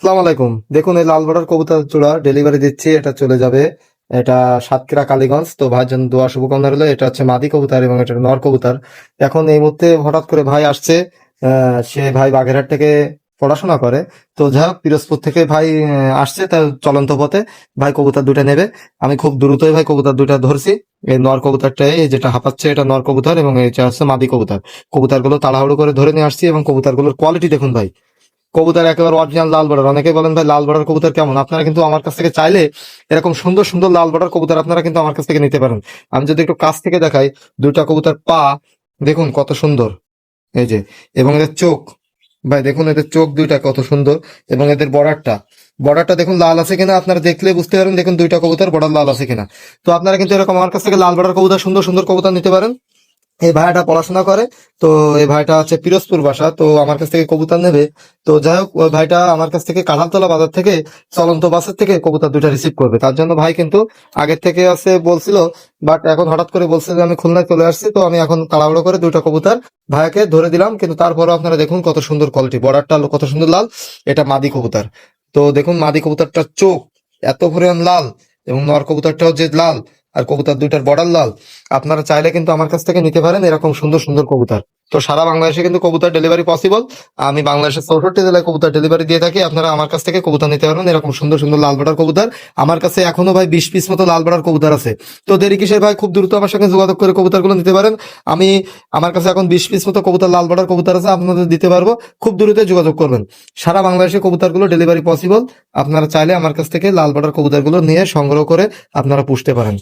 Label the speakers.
Speaker 1: আসসালামু আলাইকুম। দেখুন এই লাল বর্ডার কবুতর জোড়া ডেলিভারি দিচ্ছি, এটা চলে যাবে। এটা সাতক্ষীরা কালীগঞ্জ। তো ভাইয়ের জন্য দোয়া শুভকামনা রইলো। এটা হচ্ছে মাদি কবুতর এবং এটা নর কবুতর। এখন এই মুহূর্তে হঠাৎ করে ভাই আসছে। সে ভাই বাগেরহাট থেকে পড়াশোনা করে। তো যাই হোক পিরোজপুর থেকে ভাই আসছে তার চলন্ত পথে। ভাই কবুতর দুটো নেবে। আমি খুব দ্রুতই ভাই কবুতর দুটো ধরছি। এই নর কবুতরটা এই যেটা হাঁপাচ্ছে এটা নর কবুতর এবং এটা হচ্ছে মাদি কবুতর। কবুতরগুলো তাড়াহুড়ো করে ধরে নিয়ে আসছি এবং কবুতরগুলোর কোয়ালিটি দেখুন ভাই। কবুতর একেবারে অরিজিনাল লাল বর্ডার। অনেকে বলেন ভাই লাল বর্ডার কবুতর কেমন, আপনারা কিন্তু আমার কাছ থেকে চাইলে এরকম সুন্দর সুন্দর লাল বর্ডার কবুতর আপনারা কিন্তু আমার কাছ থেকে নিতে পারেন। আমি যদি একটু কাছ থেকে দেখাই, দুইটা কবুতর পা দেখুন কত সুন্দর। এই যে, এবং এদের চোখ ভাই দেখুন, এদের চোখ দুইটা কত সুন্দর। এবং এদের বর্ডারটা বর্ডারটা দেখুন লাল আছে কিনা, আপনারা দেখলে বুঝতে পারেন। দেখুন দুইটা কবুতর বর্ডার লাল আছে কিনা। তো আপনারা কিন্তু এরকম আমার কাছ থেকে লাল বর্ডার কবুতর সুন্দর সুন্দর কবুতর নিতে পারেন। এই ভাইটা পড়াশোনা করে। তো এই ভাইটা হচ্ছে পিরোজপুর বাসা, তো আমার কাছ থেকে কবুতর নেবে। তো যাই হোক ওই ভাইটা আমার কাছ থেকে কাঁঠালতলা বাজার থেকে চলন্ত বাসের থেকে কবুতর দুইটা রিসিভ করবে। তার জন্য ভাই কিন্তু আগের থেকে আছে বলছিল, বাট এখন হঠাৎ করে বলছে যে আমি খুলনায় চলে আসছি। তো আমি এখন তাড়াহুড়ো করে দুইটা কবুতর ভাইকে ধরে দিলাম। কিন্তু তারপরও আপনারা দেখুন কত সুন্দর কোয়ালিটি, বর্ডারটা কত সুন্দর লাল। এটা মাদি কবুতর। তো দেখুন মাদি কবুতরটার চোখ এত পরিমাণ লাল এবং নর কবুতরটাও যে লাল, আর কবুতর দুইটার বর্ডার লাল। আপনারা চাইলে কিন্তু আমার কাছ থেকে নিতে পারেন এরকম সুন্দর সুন্দর কবুতর। তো সারা বাংলাদেশে কিন্তু কবুতর ডেলিভারি পসিবল। আমি বাংলাদেশের 64 জেলায় কবুতর ডেলিভারি দিয়ে থাকি। আপনারা আমার কাছ থেকে কবুতর নিতে পারবেন এরকম সুন্দর সুন্দর লাল বর্ডার কবুতর। আমার কাছে এখনো ভাই 20 পিস মতো লাল বর্ডার কবুতর আছে। তো দেরি কিসের ভাই, খুব দ্রুত আমার সঙ্গে যোগাযোগ করে কবুতরগুলো নিতে পারেন। আমি আমার কাছে এখন 20 পিস মতো কবুতর লাল বর্ডার কবুতর আছে, আপনাদের দিতে পারবো। খুব দ্রুত যোগাযোগ করবেন। সারা বাংলাদেশে কবুতরগুলো ডেলিভারি পসিবল। আপনারা চাইলে আমার কাছ থেকে লাল বর্ডার কবুতরগুলো নিয়ে সংগ্রহ করে আপনারা পুষতে পারেন।